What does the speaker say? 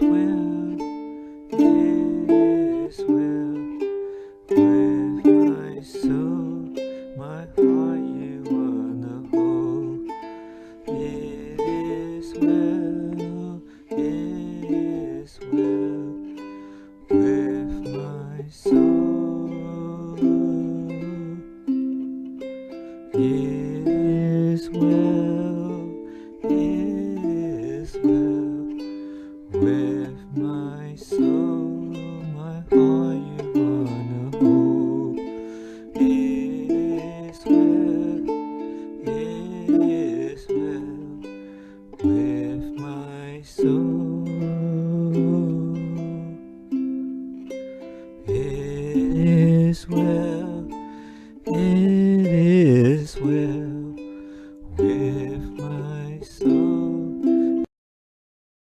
well, is well with my soul, my heart you wanna hold. It is well, with my soul. It is well, with my soul, my heart you wanna hold. It is well, with my soul.